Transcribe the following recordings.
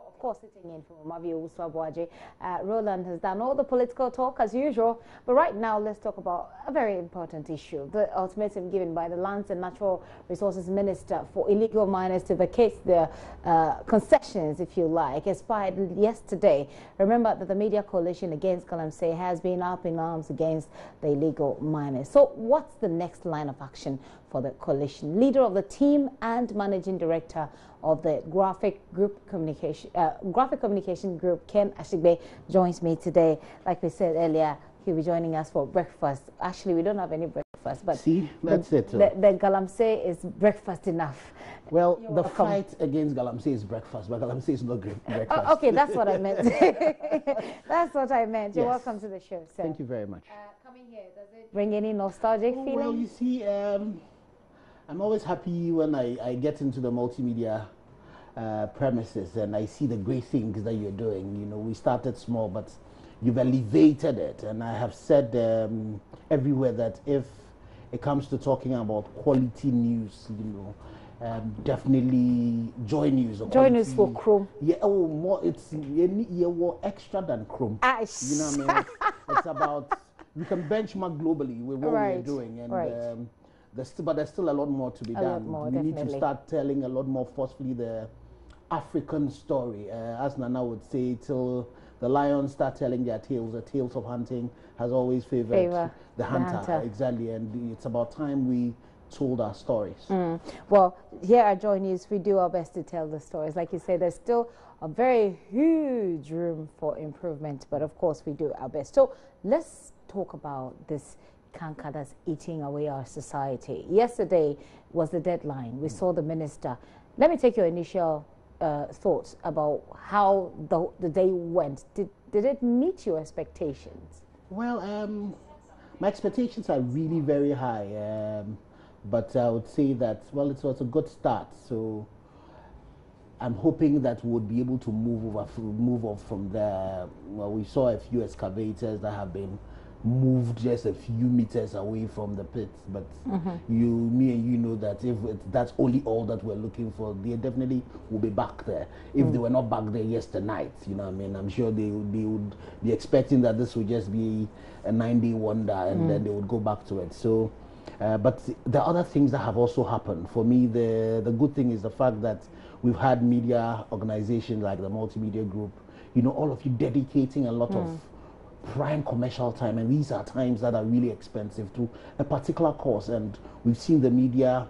Of course, sitting in for Mavi Uswabuaje. Roland has done all the political talk as usual, but right now let's talk about a very important issue. The ultimatum given by the Lands and Natural Resources Minister for illegal miners to vacate their concessions, if you like, expired yesterday. Remember that the media coalition against Galamsey has been up in arms against the illegal miners. So what's the next line of action for the coalition? Leader of the team and managing director of the graphic communication group, Ken Ashigbey, joins me today. Like we said earlier, he'll be joining us for breakfast. Actually, we don't have any breakfast, but see, that's it. The Galamsey is breakfast enough. Well, the fight against Galamsey is breakfast, but Galamsey is not breakfast. Oh, okay, that's what I meant. That's what I meant. You're welcome to the show, sir. Thank you very much. Coming here, does it bring any nostalgic feeling? Well, you see, I'm always happy when I get into the multimedia premises and I see the great things that you're doing. You know, we started small, but you've elevated it. And I have said everywhere that if it comes to talking about quality news, you know, definitely Joy News. Joy News for Chrome. Yeah, oh, more. It's extra than Chrome. You know what I mean? It's about, we can benchmark globally with what we're doing, and there's still a lot more to be done. We need to start telling a lot more forcefully the African story, as Nana would say, till the lions start telling their tales. The tales of hunting has always favored the hunter. Exactly, and it's about time we told our stories. Well, here at Joy News, we do our best to tell the stories. Like you say, there's still a very huge room for improvement, but of course we do our best. So let's talk about this canker that's eating away our society. Yesterday was the deadline. We saw the minister. Let me take your initial thoughts about how the day went. Did it meet your expectations? Well, my expectations are really very high. But I would say that, well, it was a good start. So I'm hoping that we'll be able to move off from there. Well, we saw a few excavators that have been moved just a few meters away from the pits. But me and you know that if that's only all that we're looking for, they definitely will be back there. If they were not back there yesterday night, you know what I mean, I'm sure they would be expecting that this would just be a 9-day wonder, and then they would go back to it. So. But the other things that have also happened, for me, the good thing is the fact that we've had media organizations like the Multimedia Group, you know, all of you dedicating a lot of prime commercial time, and these are times that are really expensive to a particular cause, and we've seen the media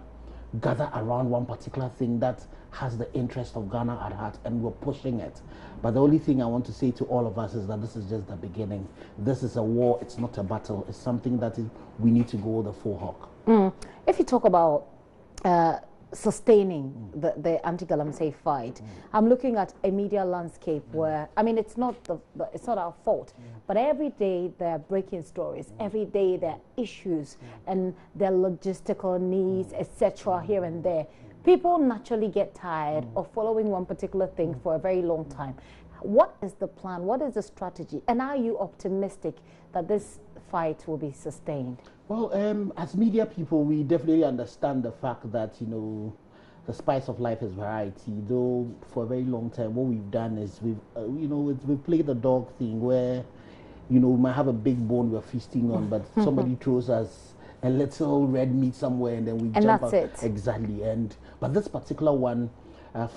gather around one particular thing that has the interest of Ghana at heart, and we're pushing it. But the only thing I want to say to all of us is that this is just the beginning. This is a war, it's not a battle. It's something that we need to go the full hog. If you talk about sustaining the anti-Galamsey fight, I'm looking at a media landscape where, I mean, it's not our fault, but every day there are breaking stories, every day there are issues and their logistical needs, etc. here and there. People naturally get tired of following one particular thing for a very long time. What is the plan? What is the strategy? And are you optimistic that this fight will be sustained? Well, as media people, we definitely understand the fact that, you know, the spice of life is variety. Though for a very long time, what we've done is we've played the dog thing where, you know, we might have a big bone we're feasting on, but somebody throws us a little red meat somewhere, and then we jump out. That's it. Exactly. But this particular one,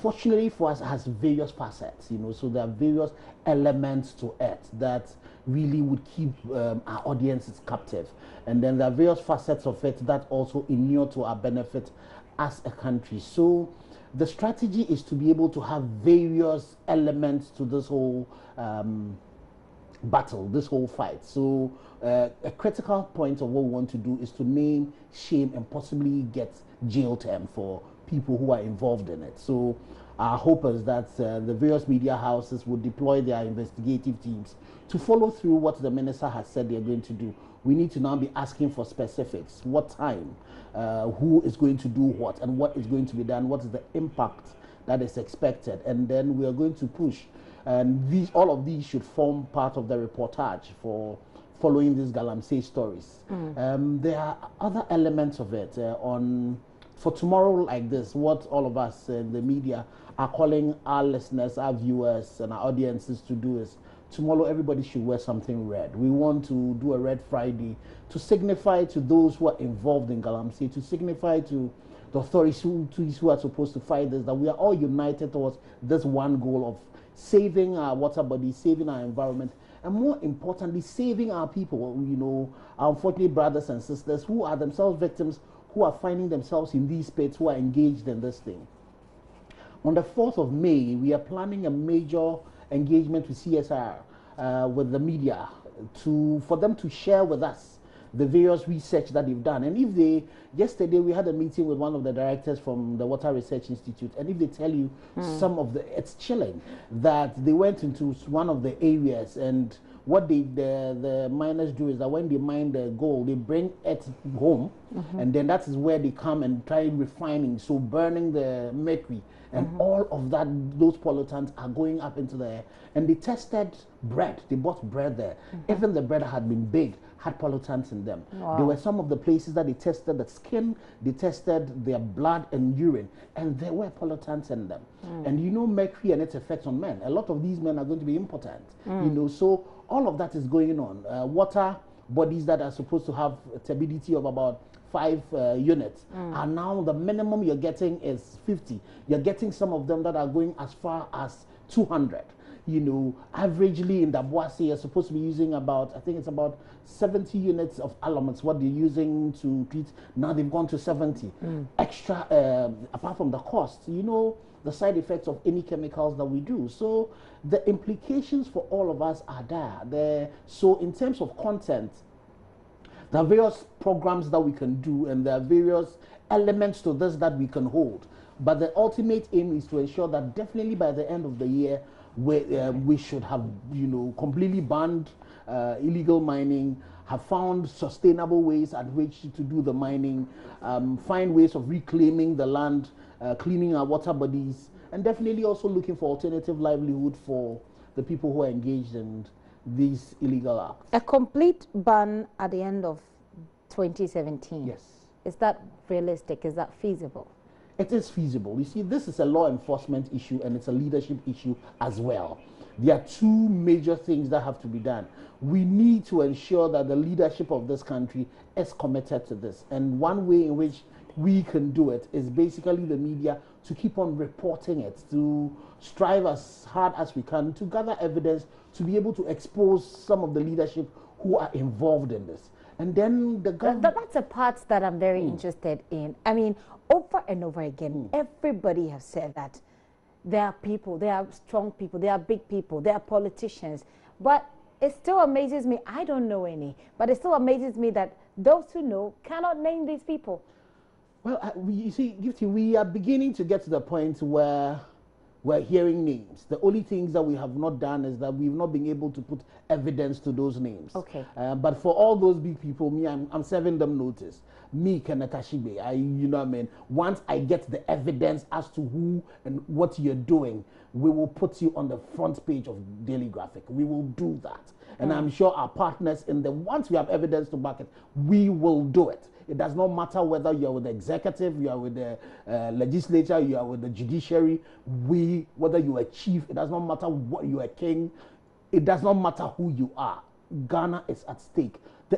fortunately for us, has various facets, you know, so there are various elements to it that really would keep our audiences captive. And then there are various facets of it that also inure to our benefit as a country. So the strategy is to be able to have various elements to this whole battle, this whole fight. So a critical point of what we want to do is to name, shame, and possibly get jail term for people who are involved in it. So our hope is that the various media houses would deploy their investigative teams to follow through what the minister has said they're going to do. We need to now be asking for specifics. What time, who is going to do what, and what is going to be done, what is the impact that is expected, and then we are going to push. And all of these should form part of the reportage for following these Galamsey stories. There are other elements of it for tomorrow like this, what all of us in the media are calling our listeners, our viewers, and our audiences to do is tomorrow everybody should wear something red. We want to do a Red Friday to signify to those who are involved in Galamsey, to signify to the authorities who are supposed to fight this, that we are all united towards this one goal of saving our water bodies, saving our environment, and more importantly, saving our people, you know, our unfortunate brothers and sisters who are themselves victims, who are finding themselves in these pits, who are engaged in this thing. On the 4th of May, we are planning a major engagement with CSR, with the media, for them to share with us the various research that they've done. And if they, yesterday we had a meeting with one of the directors from the Water Research Institute, and if they tell you some of the, it's chilling, that they went into one of the areas, and what the miners do is that when they mine the gold, they bring it home, and then that is where they come and try refining, so burning the mercury, and all of that, those pollutants are going up into the air. And they tested bread. They bought bread there. Even the bread had been baked had pollutants in them. Wow. There were some of the places that they tested the skin, they tested their blood and urine, and there were pollutants in them. And you know, mercury and its effects on men. A lot of these men are going to be impotent. You know, so all of that is going on. Water bodies that are supposed to have a turbidity of about 5 units are now, the minimum you're getting is 50. You're getting some of them that are going as far as 200. You know, averagely in the Boise, you're supposed to be using about, I think it's about 70 units of elements, what they're using to treat. Now they've gone to 70. Extra, apart from the cost, you know, the side effects of any chemicals that we do. So the implications for all of us are there. So in terms of content, there are various programs that we can do, and there are various elements to this that we can hold. But the ultimate aim is to ensure that definitely by the end of the year, we should have, you know, completely banned illegal mining, have found sustainable ways at which to do the mining, find ways of reclaiming the land, cleaning our water bodies, and definitely also looking for alternative livelihood for the people who are engaged in these illegal acts. A complete ban at the end of 2017. Yes. Is that realistic? Is that feasible? It is feasible. You see, this is a law enforcement issue and it's a leadership issue as well. There are two major things that have to be done. We need to ensure that the leadership of this country is committed to this. And one way in which we can do it is basically the media to keep on reporting it, to strive as hard as we can to gather evidence, to be able to expose some of the leadership who are involved in this. And then the government... That's a part that I'm very interested in. I mean, over and over again, everybody has said that there are people, there are strong people, there are big people, there are politicians. But it still amazes me, I don't know any, but it still amazes me that those who know cannot name these people. Well, you see, Gifty, we are beginning to get to the point where we're hearing names. The only things that we have not done is that we've not been able to put evidence to those names. Okay. But for all those big people, me, I'm serving them notice. Me, Kenneth Ashigbey, you know what I mean? Once I get the evidence as to who and what you're doing, we will put you on the front page of Daily Graphic. We will do that. And I'm sure our partners once we have evidence to back it, we will do it. It does not matter whether you are with the executive, you are with the legislature, you are with the judiciary, whether you are chief, it does not matter what you are king, it does not matter who you are. Ghana is at stake.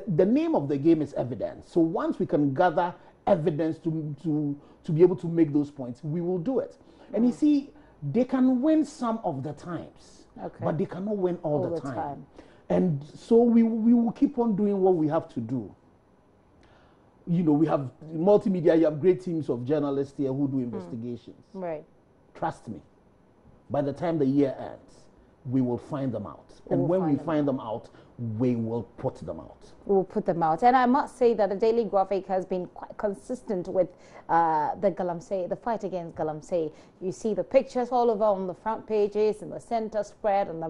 The name of the game is evidence. So once we can gather evidence to be able to make those points, we will do it. And you see, they can win some of the times, but they cannot win all the time. And so we will keep on doing what we have to do. You know, we have multimedia, you have great teams of journalists here who do investigations. Right. Trust me, by the time the year ends, we will find them out. And when we find them out, we will put them out. We'll put them out. And I must say that the Daily Graphic has been quite consistent with the Galamsey, the fight against Galamsey. You see the pictures all over on the front pages, in the center spread, on the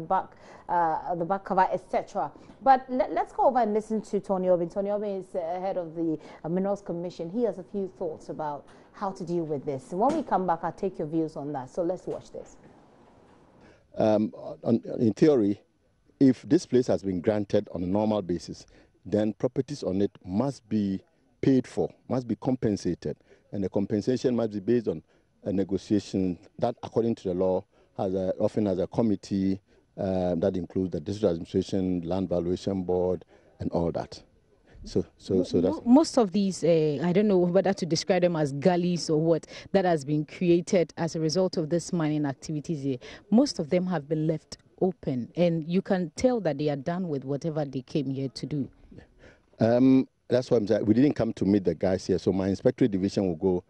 back cover, etc. But let's go over and listen to Tony Obin. Tony Obin is head of the Minerals Commission. He has a few thoughts about how to deal with this. When we come back, I'll take your views on that. So let's watch this. In theory, if this place has been granted on a normal basis, then properties on it must be paid for, must be compensated. And the compensation must be based on a negotiation that, according to the law, often has a committee that includes the district administration, land valuation board, and all that. So that's most of these. I don't know whether to describe them as gullies or what, that has been created as a result of this mining activities here. Most of them have been left open, and you can tell that they are done with whatever they came here to do. That's why I'm saying we didn't come to meet the guys here. So my inspectorate division will go.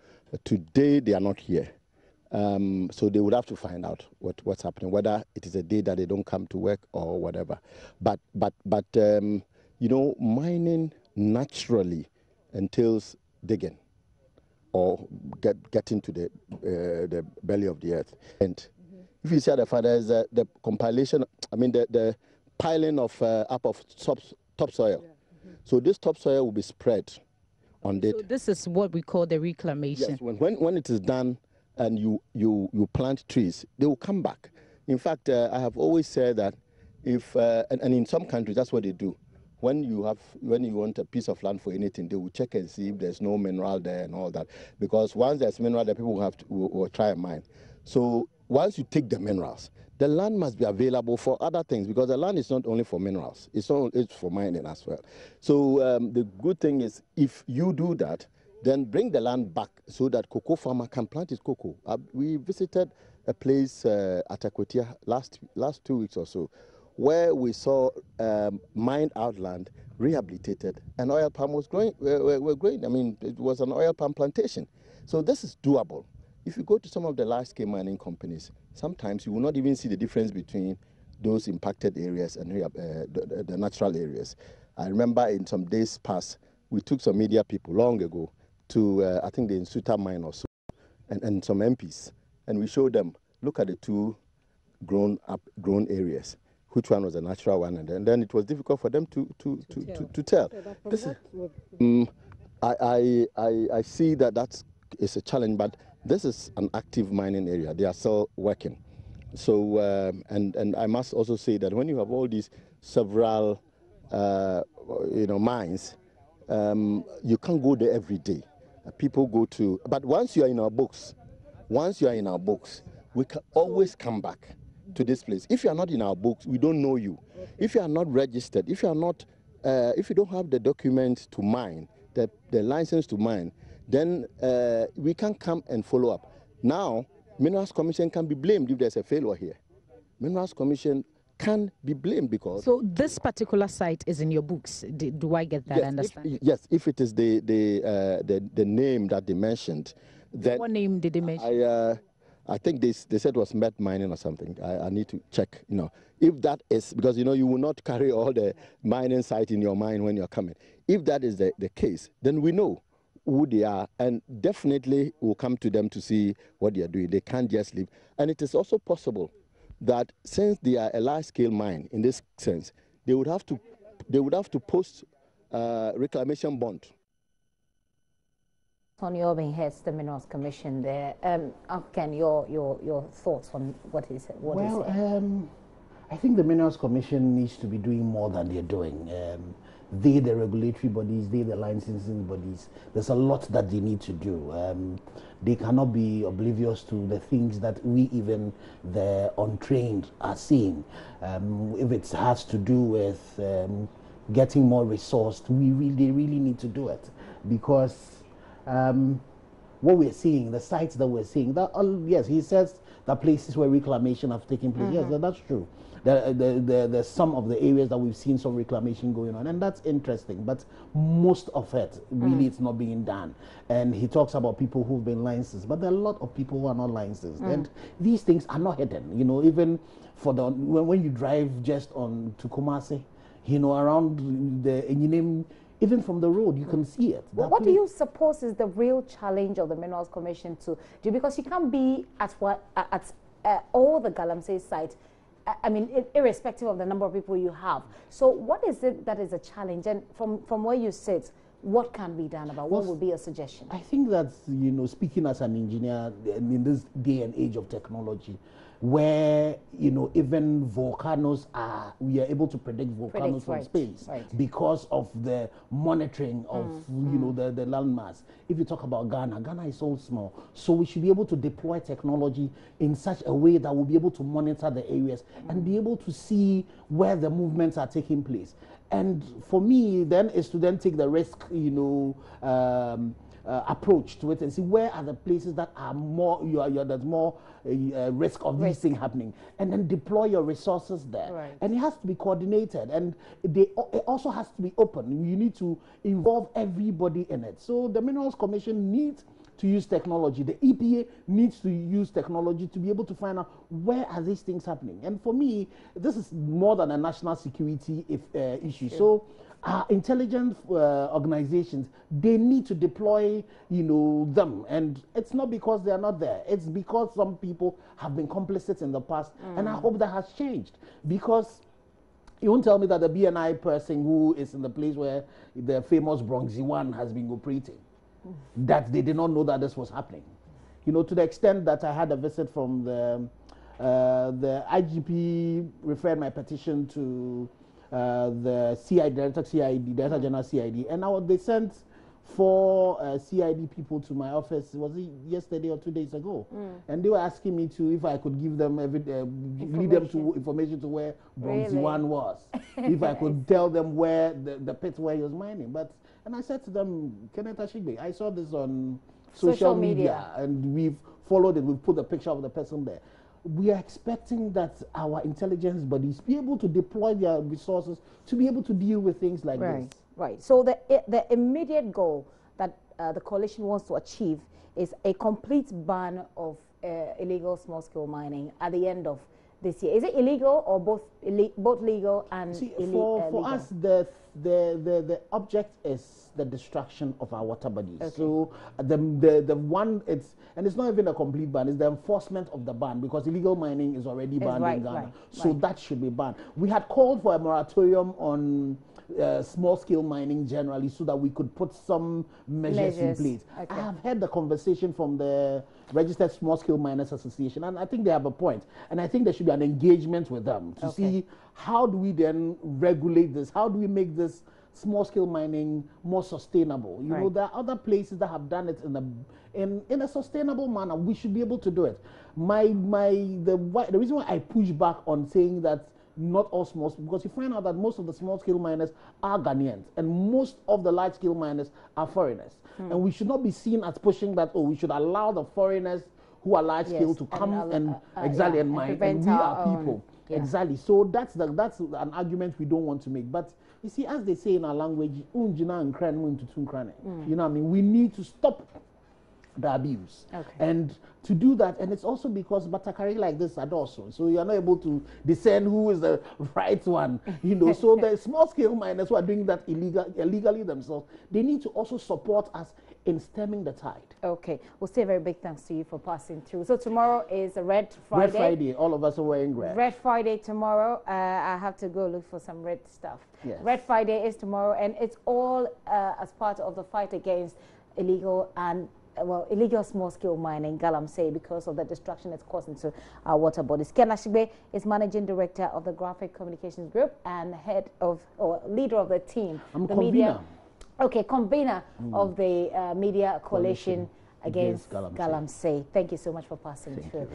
Today they are not here, so they would have to find out what's happening, whether it is a day that they don't come to work or whatever. But you know, mining naturally entails digging or getting to the belly of the earth. And if you see at the far, there's the compilation, I mean the piling of up of topsoil. So this topsoil will be spread on it. So this is what we call the reclamation. Yes, when it is done and you plant trees, they will come back. In fact, I have always said that if and in some countries that's what they do. When you want a piece of land for anything, they will check and see if there's no mineral there and all that. Because once there's mineral, the people will try and mine. So once you take the minerals, the land must be available for other things, because the land is not only for minerals, it's for mining as well. So the good thing is, if you do that, then bring the land back so that cocoa farmer can plant his cocoa. We visited a place at Akwatia last 2 weeks or so, where we saw mined out land, rehabilitated, and oil palm was growing. Were growing. I mean, it was an oil palm plantation. So this is doable. If you go to some of the large-scale mining companies, sometimes you will not even see the difference between those impacted areas and the natural areas. I remember in some days past, we took some media people long ago to, I think, the Insuta mine or so, and some MPs, and we showed them, look at the two grown areas. Which one was a natural one, and then it was difficult for them to tell. This is, I see that is a challenge, but this is an active mining area. They are still working. So and I must also say that when you have all these several mines, you can't go there every day. People go to, but once you are in our books, we can always come back to this place. If you are not in our books, we don't know you. If you are not registered, if you are not, if you don't have the document to mine, the license to mine, then we can come and follow up. Now, Minerals Commission can be blamed if there's a failure here. Minerals Commission can be blamed because... So this particular site is in your books. Do I get that? Yes, understand? Yes, if it is the name that they mentioned. Then what name did they mention? I think they said it was met mining or something. I need to check, if that is, because, you will not carry all the mining site in your mind when you're coming. If that is the case, then we know who they are, and definitely we'll come to them to see what they are doing. They can't just leave. And it is also possible that since they are a large-scale mine, in this sense, they would have to post reclamation bond. On your being heads the Minerals Commission there, Ken, your thoughts on what is it? I think the Minerals Commission needs to be doing more than they're doing. They, the regulatory bodies, they, the licensing bodies, there's a lot that they need to do. They cannot be oblivious to the things that we, even the untrained, are seeing. If it has to do with getting more resourced, they really need to do it, because what we're seeing, the sites that we're seeing, yes, he says the places where reclamation have taken place. Yes, that's true. There's some of the areas that we've seen some reclamation going on, and that's interesting, but most of it, really, it's not being done. And he talks about people who've been licensed, but there are a lot of people who are not licensed, and these things are not hidden. Even for when you drive just on to Kumasi, around the even from the road, you can see it. Well, what do you suppose is the real challenge of the Minerals Commission to do? Because you can't be at all the Galamsey sites, I mean, irrespective of the number of people you have. So what is it that is a challenge? And from where you sit, what can be done about? What would be a suggestion? I think that, speaking as an engineer in this day and age of technology, where, you know, even volcanoes are, we are able to predict volcanoes from space because of the monitoring of, you know, the landmass. If you talk about Ghana, Ghana is so small. So we should be able to deploy technology in such a way that we'll be able to monitor the areas and be able to see where the movements are taking place. And for me, then, is to then take the risk, you know, approach to it and see where are the places that are more, there's more risk of these things happening, and then deploy your resources there. And it has to be coordinated, and it also has to be open. You need to involve everybody in it. So the Minerals Commission needs to use technology. The EPA needs to use technology to be able to find out where are these things happening. And for me, this is more than a national security issue. So our intelligence organizations, they need to deploy, you know, them. And it's not because they are not there. It's because some people have been complicit in the past. And I hope that has changed. Because you won't tell me that the BNI person who is in the place where the famous Bronx 1 has been operating, that they did not know that this was happening. You know, to the extent that I had a visit from the IGP referred my petition to the CID, Director General CID, and they sent 4 CID people to my office. Was it yesterday or 2 days ago? And they were asking me if I could give them lead them to information to where Bronx 1 was, if I could tell them where the pit where he was mining. And I said to them, Kenneth Ashigbey, I saw this on social media, and we've followed it. We've put the picture of the person there. We are expecting that our intelligence bodies be able to deploy their resources to be able to deal with things like this. Right. So the immediate goal that the coalition wants to achieve is a complete ban of illegal small-scale mining at the end of this year. Is it illegal or both legal and illegal? For us, the object is the destruction of our water bodies. So the one, it's not even a complete ban, it's the enforcement of the ban, because illegal mining is already banned in Ghana. So that should be banned. We had called for a moratorium on small-scale mining generally, so that we could put some measures in place. I have had the conversation from the Registered Small-Scale Miners Association, and I think they have a point. And I think there should be an engagement with them to see how do we then regulate this? How do we make this small-scale mining more sustainable? You know, there are other places that have done it in a sustainable manner. We should be able to do it. The reason why I push back on saying that not all small, because you find out that most of the small-scale miners are Ghanaians, and most of the large-scale miners are foreigners. And we should not be seen as pushing that, we should allow the foreigners who are large-scale to come and mine, and we are people. Exactly. So that's an argument we don't want to make. But you see, as they say in our language, you know what I mean? We need to stop the abuse. And to do that, and it's also because Batakari like this are also, so you are not able to discern who is the right one, you know. So the small scale miners who are doing that illegally themselves, they need to also support us in stemming the tide. We'll say a very big thanks to you for passing through. So tomorrow is a Red Friday. Red Friday, all of us are wearing red. Red Friday tomorrow. I have to go look for some red stuff. Red Friday is tomorrow, and it's all as part of the fight against illegal small-scale mining, Galamsey, because of the destruction it's causing to our water bodies. Ken Ashigbey is Managing Director of the Graphic Communications Group and leader of the team. Convener of the Media Coalition against Galamsey. Thank you so much for passing through.